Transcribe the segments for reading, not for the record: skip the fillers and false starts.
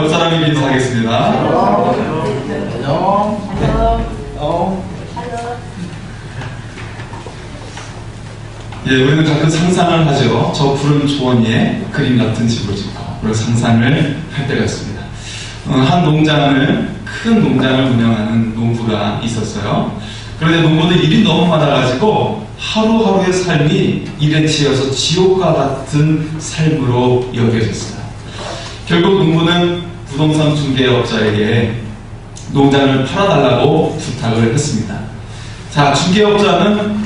옆 사람에게 인사하겠습니다. 안녕. 예, 우리는 가끔 상상을 하죠. 저 푸른 초원 위에 그림 같은 집을 짓고 그런 상상을 할 때가 있습니다. 한 큰 농장을 운영하는 농부가 있었어요. 그런데 농부는 일이 너무 많아가지고 하루하루의 삶이 일에 치여서 지옥과 같은 삶으로 여겨졌어요. 결국 농부는 부동산 중개업자에게 농장을 팔아달라고 부탁을 했습니다. 자, 중개업자는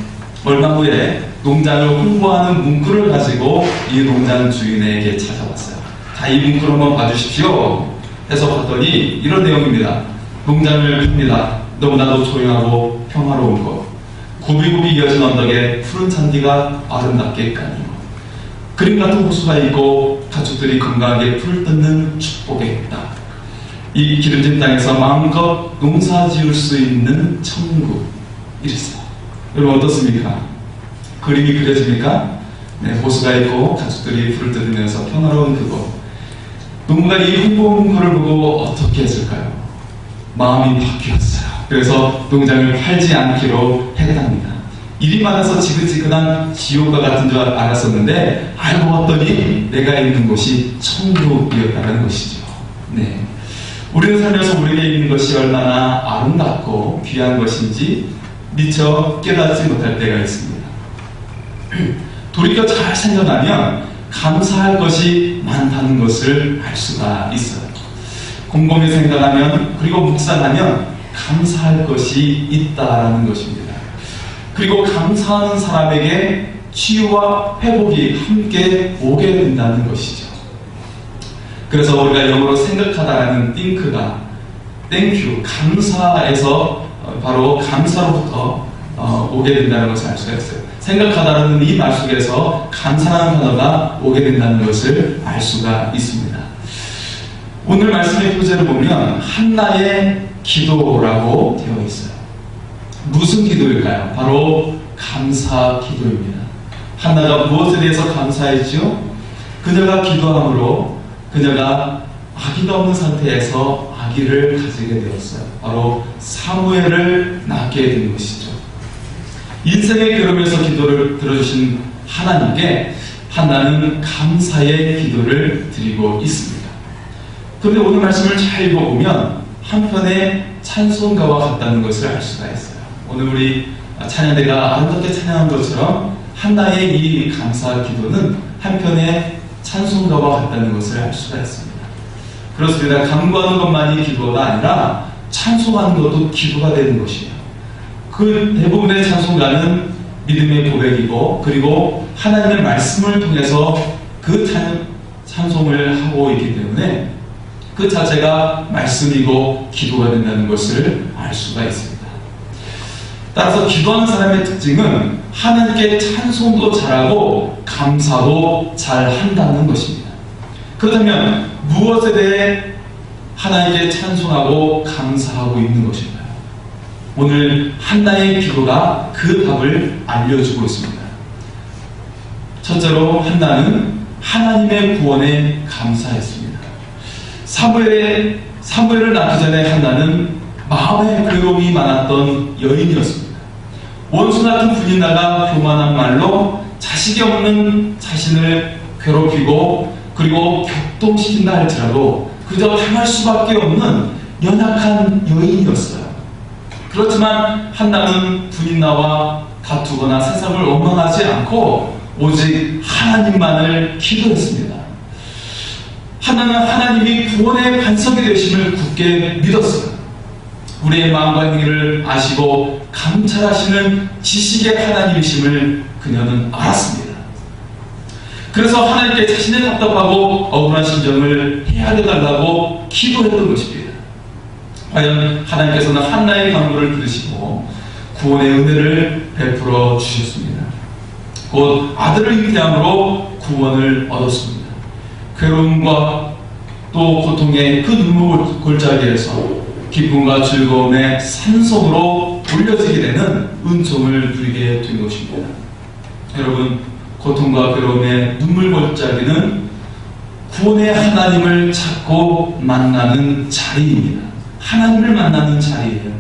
얼마 후에 농장을 홍보하는 문구를 가지고 이 농장 주인에게 찾아왔어요. 자, 이 문구를 한번 봐주십시오 해서 봤더니 이런 내용입니다. 농장을 팝니다. 너무나도 조용하고 평화로운 곳, 굽이굽이 이어진 언덕에 푸른 잔디가 아름답게 까는 곳, 그림 같은 호수가 있고 가축들이 건강하게 풀 뜯는 축복의 땅, 이 기름진 땅에서 마음껏 농사 지을 수 있는 천국. 이랬어요. 여러분 어떻습니까? 그림이 그려집니까? 네, 호수가 있고 가축들이 풀을 뜯으면서 평화로운 그곳. 농부가 이 홍보 문구를 보고 어떻게 했을까요? 마음이 바뀌었어요. 그래서 농장을 팔지 않기로 해결합니다. 일이 많아서 지긋지긋한 지옥과 같은 줄 알았었는데 알고 봤더니 내가 있는 곳이 천국이었다는 것이죠. 네, 우리는 살면서 우리에게 있는 것이 얼마나 아름답고 귀한 것인지 미처 깨닫지 못할 때가 있습니다. 돌이켜 잘 생각하면 감사할 것이 많다는 것을 알 수가 있어요. 곰곰이 생각하면, 그리고 묵상하면 감사할 것이 있다라는 것입니다. 그리고 감사하는 사람에게 치유와 회복이 함께 오게 된다는 것이죠. 그래서 우리가 영어로 생각하다라는 think가 thank you, 감사에서 바로 감사로부터 오게 된다는 것을 알 수가 있어요. 생각하다라는 이 말 속에서 감사라는 단어가 오게 된다는 것을 알 수가 있습니다. 오늘 말씀의 표제를 보면 한나의 기도라고 되어 있어요. 무슨 기도일까요? 바로 감사 기도입니다. 한나가 무엇에 대해서 감사했지요? 그녀가 기도함으로 그녀가 아기가 없는 상태에서 아기를 가지게 되었어요. 바로 사무엘을 낳게 된 것이죠. 인생의 걸음에서 기도를 들어주신 하나님께 한나는 감사의 기도를 드리고 있습니다. 그런데 오늘 말씀을 잘 읽어보면 한편의 찬송가와 같다는 것을 알 수가 있어요. 오늘 우리 찬양대가 아름답게 찬양한 것처럼 한나의 이 감사 기도는 한편의 찬송가와 같다는 것을 알 수가 있습니다. 그렇습니다. 간구하는 것만이 기도가 아니라 찬송하는 것도 기도가 되는 것이에요. 그 대부분의 찬송가는 믿음의 고백이고, 그리고 하나님의 말씀을 통해서 그 찬송을 하고 있기 때문에 그 자체가 말씀이고 기도가 된다는 것을 알 수가 있습니다. 따라서 기도하는 사람의 특징은 하나님께 찬송도 잘하고 감사도 잘한다는 것입니다. 그렇다면 무엇에 대해 하나님께 찬송하고 감사하고 있는 것인가요? 오늘 한나의 기도가 그 답을 알려주고 있습니다. 첫째로 한나는 하나님의 구원에 감사했습니다. 사무엘을 낳기 전에 한나는 마음의 괴로움이 많았던 여인이었습니다. 원수 같은 분인나가 교만한 말로 자식이 없는 자신을 괴롭히고 그리고 격동시킨다 할지라도 그저 당할 수밖에 없는 연약한 여인이었어요. 그렇지만 한나는 분인나와 다투거나 세상을 원망하지 않고 오직 하나님만을 기도했습니다. 한나는 하나님이 구원의 반석이 되심을 굳게 믿었어요. 우리의 마음과 행위를 아시고 감찰하시는 지식의 하나님이심을 그녀는 알았습니다. 그래서 하나님께 자신의 답답하고 억울한 심정을 헤아려달라고 기도했던 것입니다. 과연 하나님께서는 한나의 간구를 들으시고 구원의 은혜를 베풀어 주셨습니다. 곧 아들을 잉태함으로 구원을 얻었습니다. 괴로움과 또 고통의 그 눈물 골짜기에서 기쁨과 즐거움의 산성으로 돌려지게 되는 은총을 누리게 된 것입니다. 여러분, 고통과 괴로움의 눈물 골짜기는 구원의 하나님을 찾고 만나는 자리입니다. 하나님을 만나는 자리예요.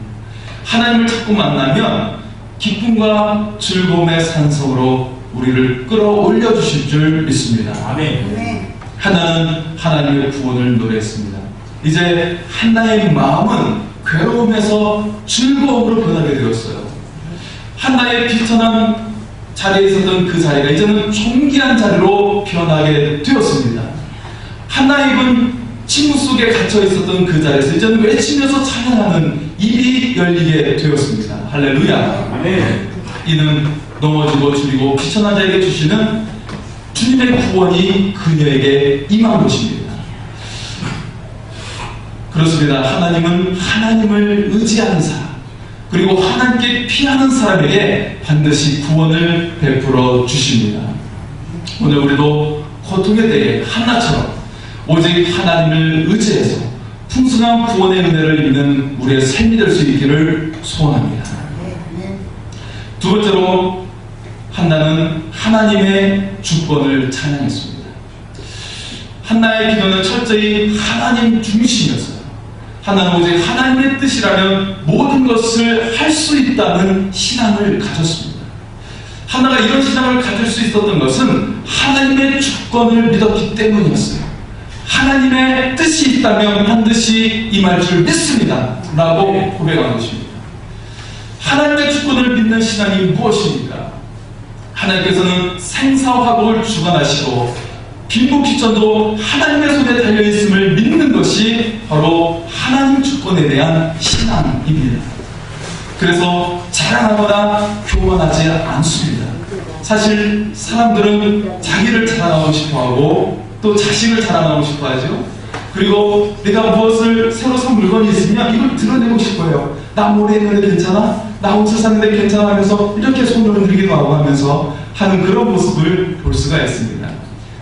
하나님을 찾고 만나면 기쁨과 즐거움의 산성으로 우리를 끌어올려 주실 줄 믿습니다. 아멘. 하나는 하나님의 구원을 노래했습니다. 이제 한나의 마음은 괴로움에서 즐거움으로 변하게 되었어요. 한나의 비천한 자리에 있었던 그 자리가 이제는 존귀한 자리로 변하게 되었습니다. 한나의 입은 침묵 속에 갇혀 있었던 그 자리에서 이제는 외치면서 찬양하는 입이 열리게 되었습니다. 할렐루야. 아멘. 이는 넘어지고 줄이고 비천한 자에게 주시는 주님의 구원이 그녀에게 임한 것입니다. 그렇습니다. 하나님은 하나님을 의지하는 사람, 그리고 하나님께 피하는 사람에게 반드시 구원을 베풀어 주십니다. 오늘 우리도 고통의 때에 한나처럼 오직 하나님을 의지해서 풍성한 구원의 은혜를 입는 우리의 삶이 될 수 있기를 소원합니다. 두 번째로 한나는 하나님의 주권을 찬양했습니다. 한나의 기도는 철저히 하나님 중심이었어요. 한나는 오직 하나님의 뜻이라면 모든 것을 할 수 있다는 신앙을 가졌습니다. 한나가 이런 신앙을 가질 수 있었던 것은 하나님의 주권을 믿었기 때문이었어요. 하나님의 뜻이 있다면 반드시 임할 줄 믿습니다 라고 고백한 것입니다. 하나님의 주권을 믿는 신앙이 무엇입니까? 하나님께서는 생사화복을 주관하시고 빈부귀천도 하나님의 손에 달려있음을 믿는 것이 바로 하나님 주권에 대한 신앙입니다. 그래서 자랑하거나 교만하지 않습니다. 사실 사람들은 자기를 자랑하고 싶어하고 또 자신을 자랑하고 싶어하죠. 그리고 내가 무엇을 새로 산 물건이 있으면 이걸 드러내고 싶어요. 나 모래 있는데 괜찮아? 나 옷을 샀는데 괜찮아? 하면서 이렇게 손을 흔들기도 하고 하면서 하는 그런 모습을 볼 수가 있습니다.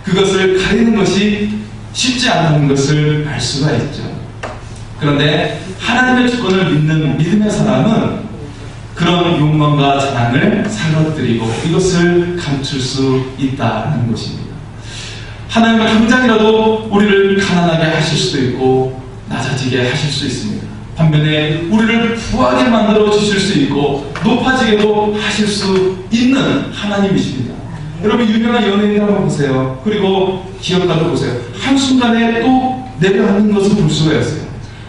그것을 가리는 것이 쉽지 않은 것을 알 수가 있죠. 그런데 하나님의 주권을 믿는 믿음의 사람은 그런 욕망과 자랑을 사라뜨리고 이것을 감출 수 있다는 것입니다. 하나님은 당장이라도 우리를 가난하게 하실 수도 있고 낮아지게 하실 수 있습니다. 반면에 우리를 부하게 만들어 주실 수 있고 높아지게도 하실 수 있는 하나님이십니다. 여러분 유명한 연예인 한번 보세요. 그리고 기업가도 보세요. 한순간에 또 내려앉는 것을 볼 수가 있어요.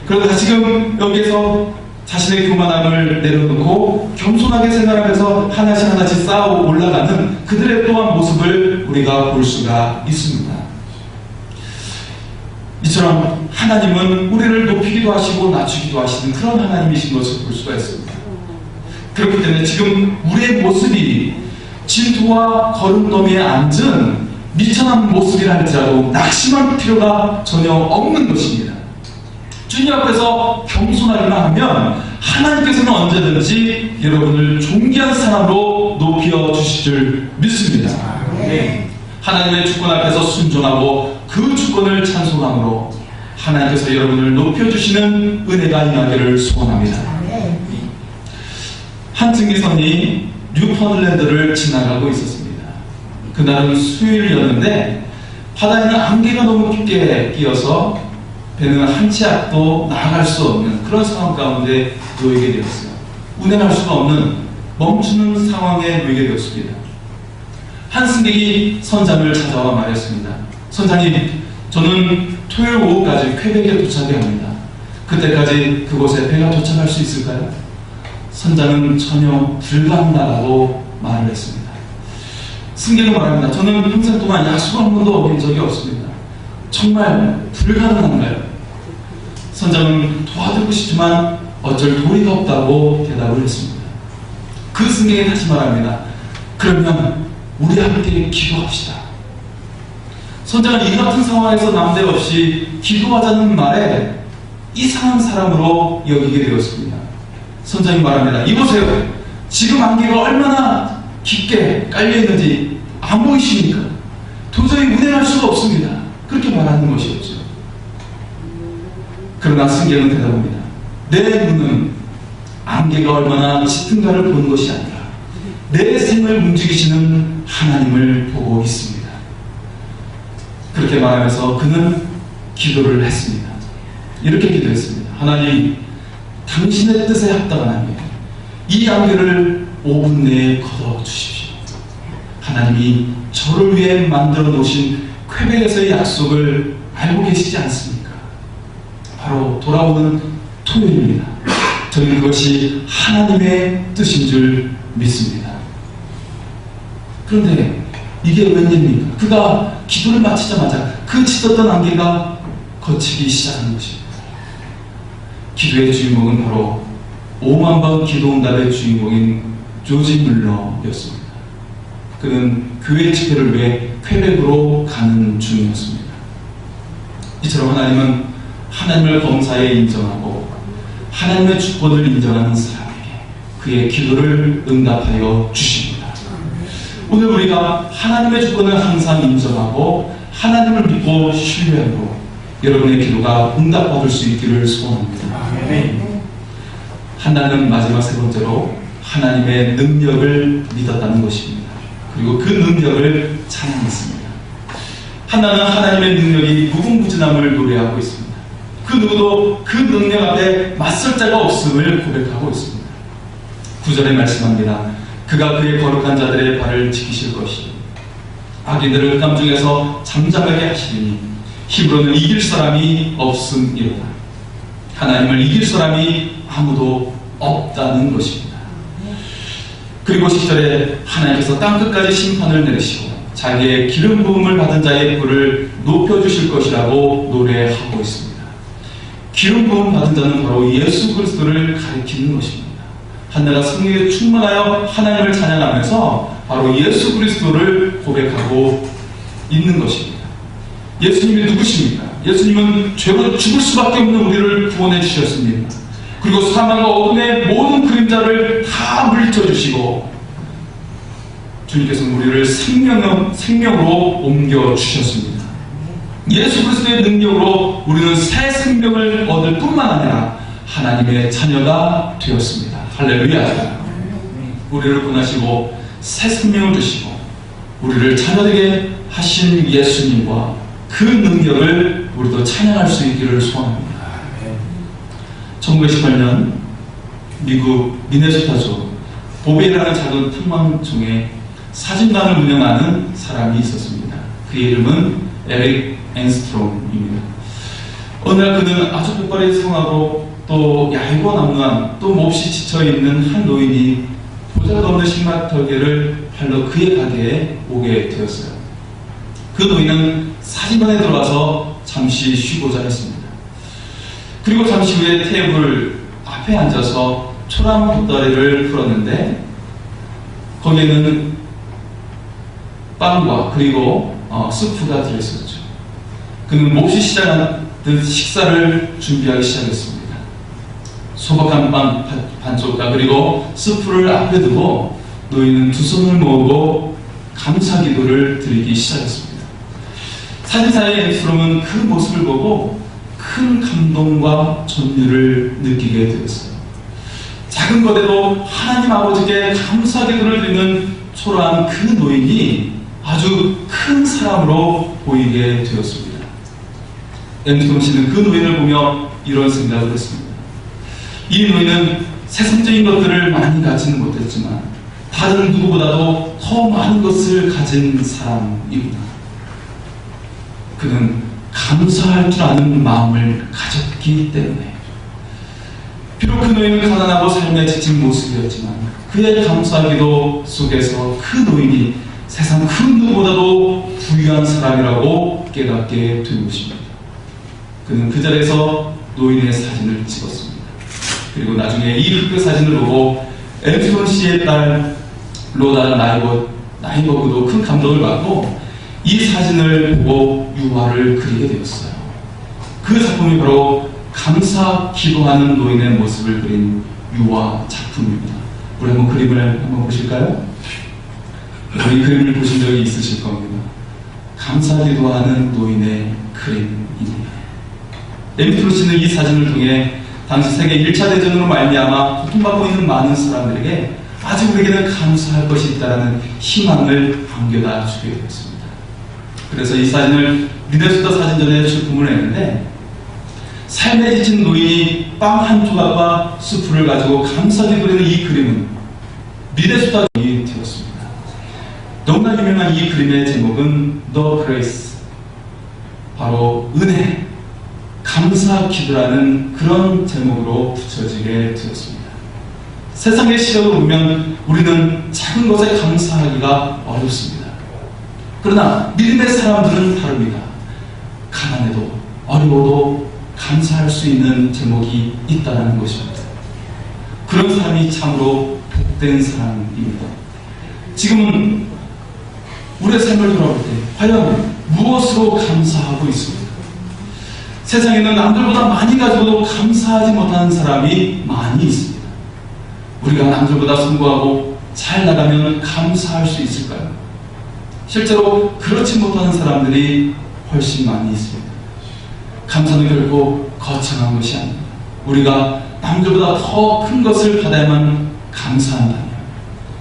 그러다 지금 여기에서 자신의 교만함을 내려놓고 겸손하게 생활하면서 하나씩 하나씩 쌓아 올라가는 그들의 또한 모습을 우리가 볼 수가 있습니다. 이처럼 하나님은 우리를 높이기도 하시고 낮추기도 하시는 그런 하나님이신 것을 볼 수가 있습니다. 그렇기 때문에 지금 우리의 모습이 진토와 거름더미에 앉은 미천한 모습이라 할지라도 낙심할 필요가 전혀 없는 것입니다. 주님 앞에서 겸손하기만 하면 하나님께서는 언제든지 여러분을 존귀한 사람으로 높여 주실 줄 믿습니다. 네. 하나님의 주권 앞에서 순종하고 그 주권을 찬송함으로 하나님께서 여러분을 높여주시는 은혜가 임하기를 소원합니다. 한 증기선이 뉴펀랜드를 지나가고 있었습니다. 그날은 수요일이었는데 바다에는 안개가 너무 깊게 끼어서 배는 한 치 앞도 나아갈 수 없는 그런 상황 가운데 놓이게 되었어요. 운행할 수가 없는 멈추는 상황에 놓이게 되었습니다. 한 승객이 선장을 찾아와 말했습니다. 선장님, 저는 토요일 오후까지 퀘벡에 도착해야 합니다. 그때까지 그곳에 배가 도착할 수 있을까요? 선장은 전혀 불가능하다고 말을 했습니다. 승객은 말합니다. 저는 평생 동안 약속 한 번도 어긴 적이 없습니다. 정말 불가능한가요? 선장은 도와드리고 싶지만 어쩔 도리가 없다고 대답을 했습니다. 그 승객이 다시 말합니다. 그러면 우리 함께 기도합시다. 선장은 이 같은 상황에서 남대없이 기도하자는 말에 이상한 사람으로 여기게 되었습니다. 선장이 말합니다. 이보세요. 지금 안개가 얼마나 깊게 깔려있는지 안 보이십니까? 도저히 운행할 수가 없습니다. 그렇게 말하는 것이었죠. 그러나 승객은 대답합니다. 내 눈은 안개가 얼마나 짙은가를 보는 것이 아니라 내 생을 움직이시는 하나님을 보고 있습니다. 그렇게 말하면서 그는 기도를 했습니다. 이렇게 기도했습니다. 하나님, 당신의 뜻에 합당하나님, 이 안개를 5분 내에 걷어주십시오. 하나님이 저를 위해 만들어 놓으신 퀘벡에서의 약속을 알고 계시지 않습니까? 바로 돌아오는 토요일입니다. 저는 그것이 하나님의 뜻인 줄 믿습니다. 그런데 이게 웬일입니까? 그가 기도를 마치자마자 그 짙었던 안개가 걷히기 시작하는 것입니다. 기도의 주인공은 바로 5만 번 기도응답의 주인공인 조지 물러였습니다. 그는 교회 집회를 위해 퀘벡으로 가는 중이었습니다. 이처럼 하나님은 하나님을 범사에 인정하고 하나님의 주권을 인정하는 사람에게 그의 기도를 응답하여 주십니다. 오늘 우리가 하나님의 주권을 항상 인정하고 하나님을 믿고 신뢰하고 여러분의 기도가 응답받을 수 있기를 소원합니다. 한나는 마지막 세 번째로 하나님의 능력을 믿었다는 것입니다. 그리고 그 능력을 찬양했습니다. 한나는 하나님의 능력이 무궁무진함을 노래하고 있습니다. 그 누구도 그 능력 앞에 맞설 자가 없음을 고백하고 있습니다. 9절에 말씀합니다. 그가 그의 거룩한 자들의 발을 지키실 것이요 악인들을 흑암 중에서 잠잠하게 하시리니 힘으로는 이길 사람이 없음이로다. 하나님을 이길 사람이 아무도 없다는 것입니다. 그리고 10절에 하나님께서 땅끝까지 심판을 내리시고 자기의 기름 부음을 받은 자의 뿔을 높여주실 것이라고 노래하고 있습니다. 기름 부음 받은 자는 바로 예수 그리스도를 가리키는 것입니다. 한나가 성령에 충만하여 하나님을 찬양하면서 바로 예수 그리스도를 고백하고 있는 것입니다. 예수님이 누구십니까? 예수님은 죄로 죽을 수밖에 없는 우리를 구원해 주셨습니다. 그리고 사망과 어둠의 모든 그림자를 다 물리쳐 주시고 주님께서는 우리를 생명으로 옮겨 주셨습니다. 예수 그리스도의 능력으로 우리는 새 생명을 얻을 뿐만 아니라 하나님의 자녀가 되었습니다. 할렐루야. 우리를 구원하시고 새 생명을 주시고 우리를 자녀되게 하신 예수님과 그 능력을 우리도 찬양할 수 있기를 소원합니다. 1918년 미국 미네소타주 보베이라는 작은 탐방촌에 사진관을 운영하는 사람이 있었습니다. 그의 이름은 에릭 앤스트롬입니다. 어느 날 그는 아주 백발이 성하고 또 얇고 남루한 또 몹시 지쳐있는 한 노인이 보잘것 없는 식마터기를 팔러 그의 가게에 오게 되었어요. 그 노인은 사진관에 들어와서 잠시 쉬고자 했습니다. 그리고 잠시 후에 테이블 앞에 앉아서 초람 보따리를 풀었는데 거기에는 빵과 그리고 스프가 들어있었죠. 그는 몹시 시작하듯 식사를 준비하기 시작했습니다. 소박한 빵 반쪽과 그리고 스프를 앞에 두고 노인은 두 손을 모으고 감사 기도를 드리기 시작했습니다. 사진사의 앤스트롬은 그 모습을 보고 큰 감동과 전율을 느끼게 되었어요. 작은 것에도 하나님 아버지께 감사 기도를 드리는 초라한 그 노인이 아주 큰 사람으로 보이게 되었습니다. 앤스트롬 씨는 그 노인을 보며 이런 생각을 했습니다. 이 노인은 세상적인 것들을 많이 가지는 못했지만 다른 누구보다도 더 많은 것을 가진 사람이구나. 그는 감사할 줄 아는 마음을 가졌기 때문에 비록 그 노인은 가난하고 삶에 지친 모습이었지만 그의 감사기도 속에서 그 노인이 세상 그 누구보다도 부유한 사람이라고 깨닫게 된 것입니다. 그는 그 자리에서 노인의 사진을 찍었습니다. 그리고 나중에 이 흑백 사진을 보고 앤스트롬 씨의 딸 로다 나이버그도 큰 감동을 받고 이 사진을 보고 유화를 그리게 되었어요. 그 작품이 바로 감사 기도하는 노인의 모습을 그린 유화 작품입니다. 우리 한번 그림을 한번 보실까요? 우리 그림을 보신 적이 있으실 겁니다. 감사 기도하는 노인의 그림입니다. 앤스트롬 씨는 이 사진을 통해 당시 세계 1차 대전으로 말미암아 고통받고 있는 많은 사람들에게 아직 우리에게는 감사할 것이 있다는 희망을 안겨다 주게 되었습니다. 그래서 이 사진을 미네소타 사진전에 출품을 했는데, 삶에 지친 노인이 빵 한 조각과 수프를 가지고 감사하게 그리는 이 그림은 미네소타전이 되었습니다. 너무나 유명한 이 그림의 제목은 The Grace, 바로 은혜, 감사 기도라는 그런 제목으로 붙여지게 되었습니다. 세상의 시력으로 보면 우리는 작은 것에 감사하기가 어렵습니다. 그러나 믿음의 사람들은 다릅니다. 가난해도 어려워도 감사할 수 있는 제목이 있다는 것입니다. 그런 사람이 참으로 복된 사람입니다. 지금은 우리의 삶을 돌아볼 때 과연 무엇으로 감사하고 있습니까? 세상에는 남들보다 많이 가지고도 감사하지 못하는 사람이 많이 있습니다. 우리가 남들보다 성공하고 잘 나가면 감사할 수 있을까요? 실제로 그렇지 못하는 사람들이 훨씬 많이 있습니다. 감사는 결코 거창한 것이 아닙니다. 우리가 남들보다 더 큰 것을 받아야만 감사한다면,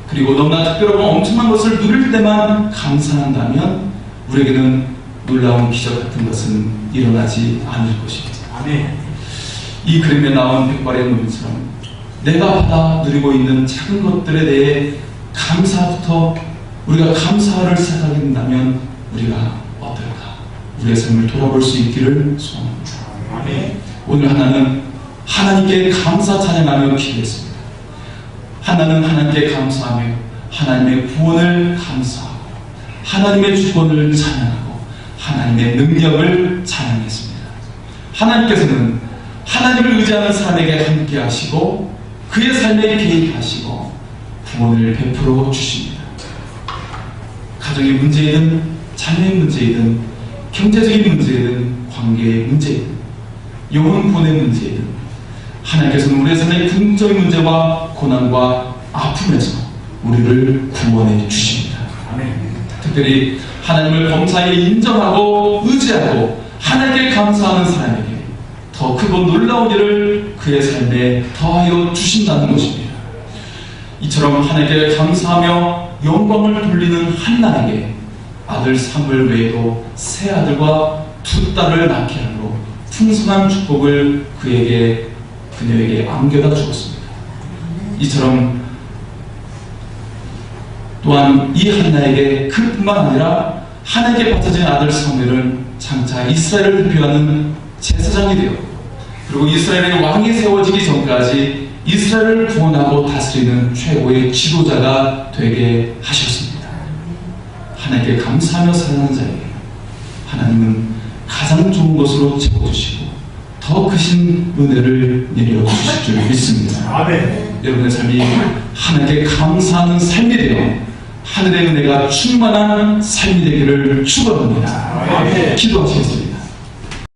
그리고 너무나 특별하고 엄청난 것을 누릴 때만 감사한다면 우리에게는 놀라운 기적 같은 것은 일어나지 않을 것입니다. 아멘. 이 그림에 나온 백발의 노인처럼 내가 받아 누리고 있는 작은 것들에 대해 감사부터 우리가 감사를 시작하게 된다면 우리가 어떨까? 우리의 삶을 돌아볼 수 있기를 소원합니다. 아멘. 오늘 하나는 하나님께 감사 찬양하며 기도했습니다. 하나는 하나님께 감사하며 하나님의 구원을 감사하고 하나님의 주권을 찬양하고 하나님의 능력을 찬양했습니다. 하나님께서는 하나님을 의지하는 사람에게 함께 하시고 그의 삶에 개입하시고 구원을 베풀어 주십니다. 가정의 문제이든 자녀의 문제이든 경제적인 문제이든 관계의 문제이든 영혼 구원의 문제이든 하나님께서는 우리의 삶의 궁극적인 문제와 고난과 아픔에서 우리를 구원해 주십니다. 아멘. 특별히 하나님을 범사에 인정하고 의지하고 하나님께 감사하는 사람에게 더 크고 놀라운 일을 그의 삶에 더하여 주신다는 것입니다. 이처럼 하나님께 감사하며 영광을 돌리는 한나에게 아들 사무엘 외에도 세 아들과 두 딸을 낳게 하므로 풍성한 축복을 그녀에게 안겨다 주었습니다. 이처럼 또한 이 한나에게 그뿐만 아니라 하나님께 바쳐진 아들 사무엘은 장차 이스라엘을 대표하는 제사장이 되었고, 그리고 이스라엘의 왕이 세워지기 전까지 이스라엘을 구원하고 다스리는 최고의 지도자가 되게 하셨습니다. 하나님께 감사하며 살아가는 자에게 하나님은 가장 좋은 것으로 채워주시고 더 크신 은혜를 내려주실 줄 믿습니다. 아멘. 여러분의 삶이 하나님께 감사하는 삶이 되어 하늘의 은혜가 충만한 삶이 되기를 축원합니다. 아멘. 기도하시겠습니다.